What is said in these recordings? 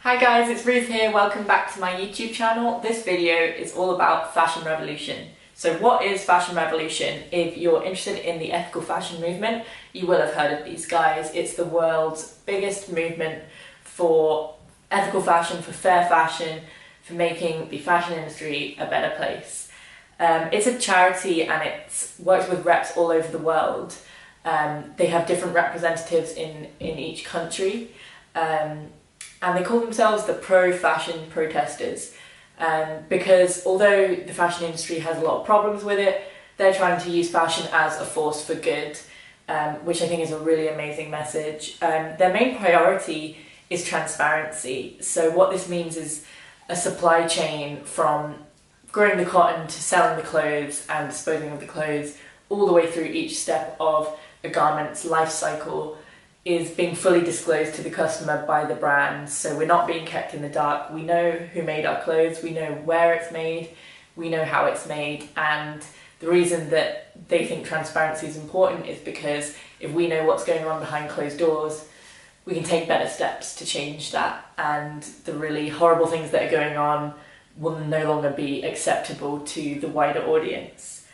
Hi guys, it's Ruth here. Welcome back to my YouTube channel. This video is all about fashion revolution. So what is fashion revolution? If you're interested in the ethical fashion movement, you will have heard of these guys. It's the world's biggest movement for ethical fashion, for fair fashion, for making the fashion industry a better place. It's a charity and it works with reps all over the world. They have different representatives in each country. And they call themselves the pro-fashion protesters because although the fashion industry has a lot of problems with it, they're trying to use fashion as a force for good, which I think is a really amazing message. Their main priority is transparency. So what this means is a supply chain from growing the cotton to selling the clothes and disposing of the clothes, all the way through each step of a garment's life cycle is being fully disclosed to the customer by the brand. So we're not being kept in the dark. We know who made our clothes, we know where it's made, we know how it's made, and the reason that they think transparency is important is because if we know what's going on behind closed doors, we can take better steps to change that, and the really horrible things that are going on will no longer be acceptable to the wider audience.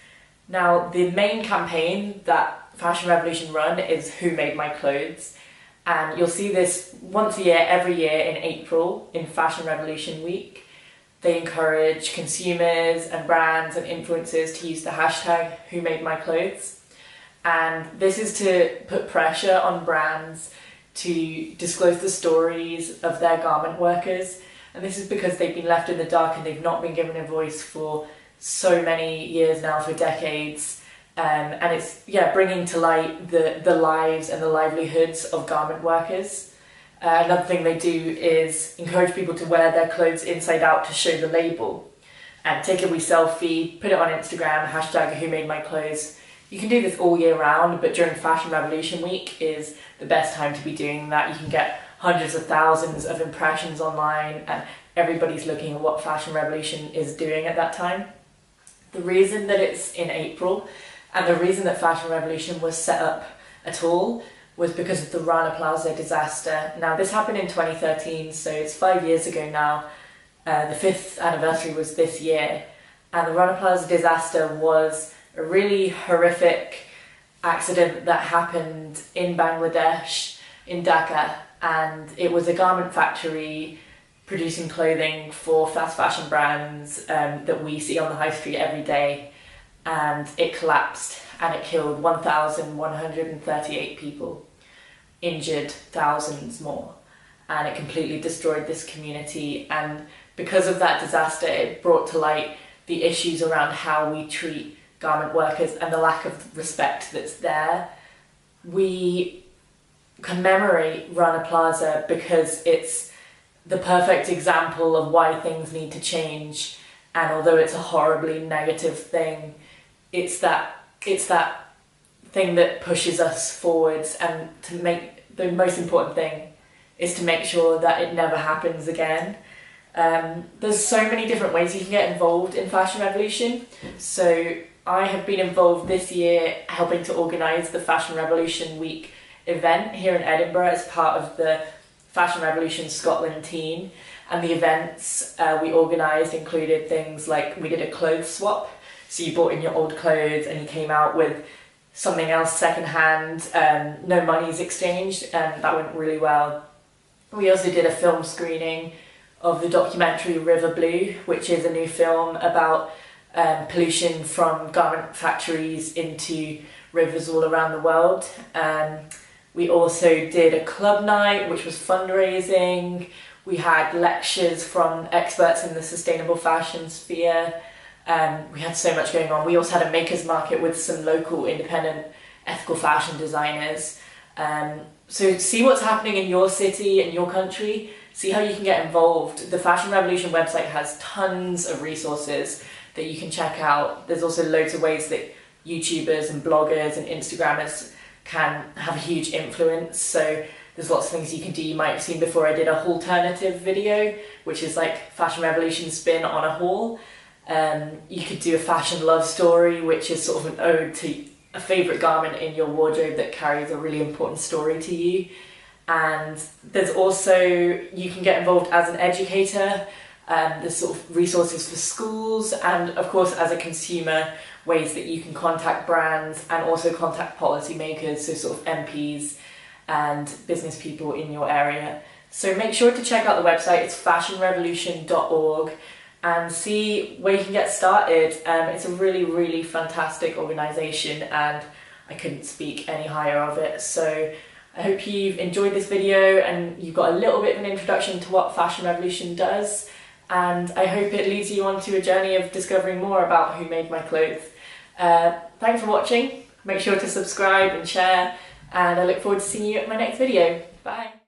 Now, the main campaign that Fashion Revolution run is Who Made My Clothes, and you'll see this once a year, every year in April in Fashion Revolution Week. They encourage consumers and brands and influencers to use the hashtag Who Made My Clothes, and this is to put pressure on brands to disclose the stories of their garment workers, and this is because they've been left in the dark and they've not been given a voice for so many years now, for decades. And it's bringing to light the lives and the livelihoods of garment workers. Another thing they do is encourage people to wear their clothes inside out to show the label, and take a wee selfie, put it on Instagram, hashtag Who Made My Clothes. You can do this all year round, but during Fashion Revolution Week is the best time to be doing that. You can get hundreds of thousands of impressions online and everybody's looking at what Fashion Revolution is doing at that time. The reason that it's in April and the reason that Fashion Revolution was set up at all was because of the Rana Plaza disaster. Now, this happened in 2013, so it's 5 years ago now. The 5th anniversary was this year. And the Rana Plaza disaster was a really horrific accident that happened in Bangladesh, in Dhaka. And it was a garment factory producing clothing for fast fashion brands that we see on the high street every day. And it collapsed and it killed 1,138 people, injured thousands more, and it completely destroyed this community. And because of that disaster, it brought to light the issues around how we treat garment workers and the lack of respect that's there. We commemorate Rana Plaza because it's the perfect example of why things need to change, and although it's a horribly negative thing, it's that thing that pushes us forwards, and to make the most important thing is to make sure that it never happens again. There's so many different ways you can get involved in Fashion Revolution. So I have been involved this year helping to organise the Fashion Revolution Week event here in Edinburgh as part of the Fashion Revolution Scotland team, and the events we organised included things like we did a clothes swap. So you bought in your old clothes and you came out with something else secondhand, no money's exchanged, and that went really well. We also did a film screening of the documentary River Blue, which is a new film about pollution from garment factories into rivers all around the world. We also did a club night, which was fundraising. We had lectures from experts in the sustainable fashion sphere. We had so much going on. We also had a makers market with some local independent ethical fashion designers. So see what's happening in your city and your country. See how you can get involved. The Fashion Revolution website has tons of resources that you can check out. There's also loads of ways that YouTubers and bloggers and Instagrammers can have a huge influence. So there's lots of things you can do. You might have seen before I did a alternative video, which is like Fashion Revolution spin on a haul. You could do a fashion love story, which is sort of an ode to a favourite garment in your wardrobe that carries a really important story to you. And there's also, you can get involved as an educator. There's sort of resources for schools, and of course as a consumer, ways that you can contact brands and also contact policymakers, so sort of MPs and business people in your area. So make sure to check out the website, it's fashionrevolution.org, and see where you can get started. It's a really, really fantastic organisation, and I couldn't speak any higher of it. So I hope you've enjoyed this video and you've got a little bit of an introduction to what Fashion Revolution does, and I hope it leads you onto a journey of discovering more about who made my clothes. Thanks for watching, make sure to subscribe and share, and I look forward to seeing you at my next video. Bye!